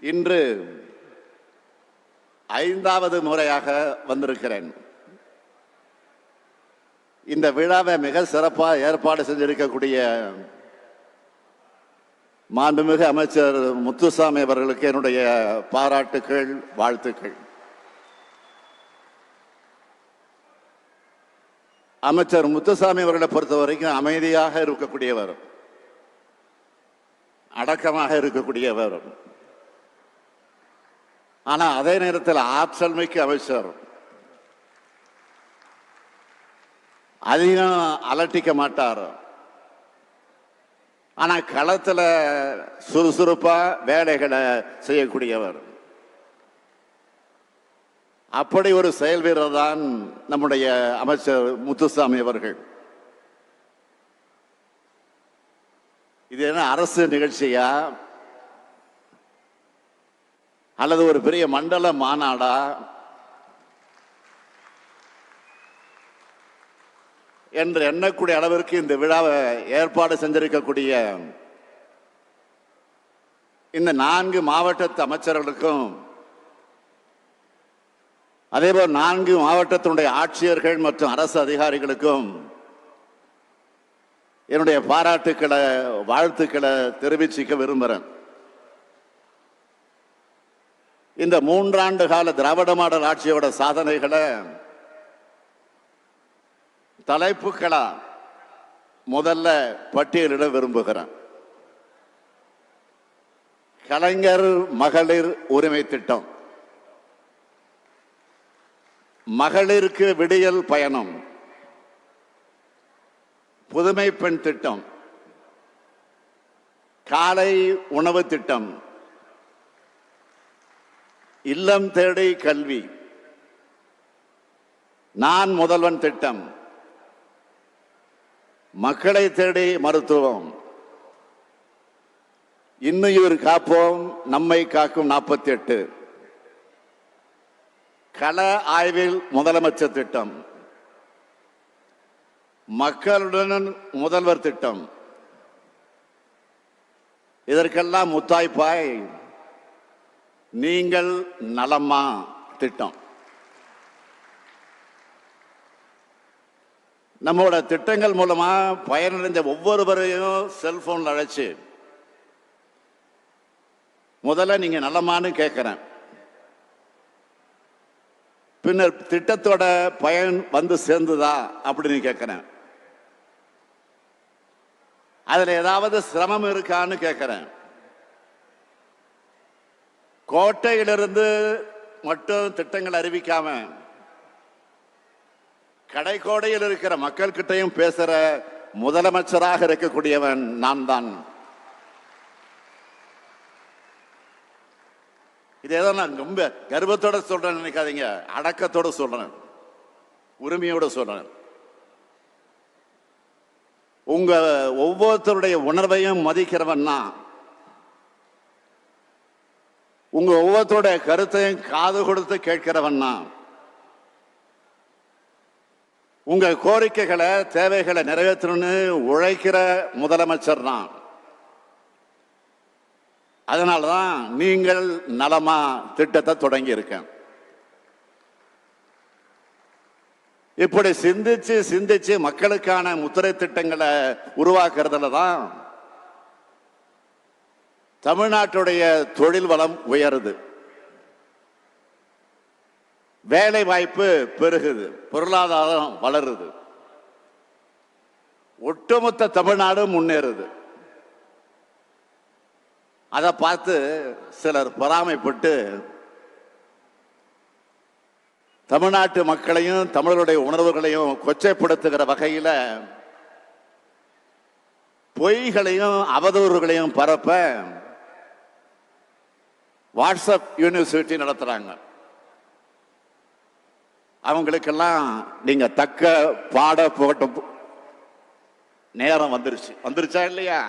இன்று 5வது முறையாக வந்திருக்கிறேன். இந்த விழாவை மிக சிறப்பாக ஏற்பாடு செஞ்சிருக்கக்கூடிய மாண்புமிகு அமைச்சர் முத்துசாமி அவர்களுக்கு என்னுடைய பாராட்டுக்கள், வாழ்த்துக்கள். அமைச்சர் முத்துசாமி அவர்களை பொறுத்த வரைக்கும் அமைதியாக இருக்கக்கூடியவர், அடக்கமாக இருக்கக்கூடியவர். ஆனா அதே நேரத்தில் ஆற்றல் மிக்க அமைச்சர். அதிகம் அலட்டிக்க மாட்டார். ஆனா களத்தில் சுறுசுறுப்பா வேலைகளை செய்யக்கூடியவர். அப்படி ஒரு செயல் வீரர் தான் நம்முடைய அமைச்சர் முத்துசாமி அவர்கள். இது என்ன அரசு நிகழ்ச்சியா அல்லது ஒரு பெரிய மண்டல மாநாடா என்று எண்ணக்கூடிய அளவிற்கு இந்த விழாவை ஏற்பாடு செஞ்சிருக்கக்கூடிய இந்த 4 மாவட்ட அமைச்சர்களுக்கும் அதேபோல் 4 மாவட்டத்தினுடைய ஆட்சியர்கள் மற்றும் அரசு அதிகாரிகளுக்கும் என்னுடைய பாராட்டுக்களை, வாழ்த்துக்களை தெரிவிச்சுக்க விரும்புகிறேன். இந்த 3 ஆண்டு கால திராவிட மாடல் ஆட்சியோட சாதனைகளை தலைப்புகளா முதல்ல பட்டியலிட விரும்புகிறேன். கலைஞர் மகளிர் உரிமை திட்டம், மகளிருக்கு விடியல் பயணம், புதுமை பெண் திட்டம், காலை உணவு திட்டம், இல்லம் தேடி கல்வி, நான் முதல்வன் திட்டம், மக்களை தேடி மருத்துவம், இன்னுயிர் காப்போம் நம்மை காக்கும் 48, கள ஆய்வில் முதலமைச்சர் திட்டம், மக்களுடன் முதல்வர் திட்டம். இதற்கெல்லாம் முத்தாய்ப்பாய் நீங்கள் நலமா திட்டம். நம்மளோட திட்டங்கள் மூலமா பயனடைந்த ஒவ்வொருவரையும் செல்போன்ல அழைச்சு முதல்ல நீங்க நலமான்னு கேட்கிறேன். பின்னர் திட்டத்தோட பயன் வந்து சேர்ந்துதா அப்படின்னு கேட்கிறேன். அதுல ஏதாவது சிரமம் இருக்கான்னு கேட்கிறேன். கோட்டையிலிருந்து மட்டும் திட்டங்கள் அறிவிக்காம கடைக்கோடையில் இருக்கிற மக்கள் கிட்டையும் பேசுற முதலமைச்சராக இருக்கக்கூடியவன் நான் தான். இதேதோ நான் ரொம்ப கர்வத்தோட சொல்றேன் நினைக்காதீங்க, அடக்கத்தோட சொல்றேன், உரிமையோட சொல்றேன். உங்க ஒவ்வொருத்தருடைய உணர்வையும் மதிக்கிறவன் தான். உங்க ஒவ்வொருத்தருடைய கருத்தையும் காது கொடுத்து கேட்கிறவன் தான். உங்க கோரிக்கைகளை, தேவைகளை நிறைவேற்றணும்னு உழைக்கிற முதலமைச்சர் தான். அதனாலதான் நீங்கள் நலமா திட்டத்தை தொடங்கி இருக்கேன். இப்படி சிந்திச்சு சிந்திச்சு மக்களுக்கான முத்திரை திட்டங்களை உருவாக்குறதுல தான் தமிழ்நாட்டுடைய தொழில் வளம் உயருது, வேலை வாய்ப்பு பெருகுது, பொருளாதாரம் வளருது, ஒட்டுமொத்த தமிழ்நாடு முன்னேறுது. அதை பார்த்து சிலர் பொறாமைப்பட்டு தமிழ்நாட்டு மக்களையும் தமிழருடைய உணர்வுகளையும் கொச்சைப்படுத்துகிற வகையில் பொய்களையும் அவதூறுகளையும் பரப்ப வாட்ஸ்அப் யூனிவர்சிட்டி நடத்துறாங்க. அவங்களுக்கெல்லாம் நீங்க தக்க பாட போட்ட நேரம் வந்துருச்சா இல்லையா?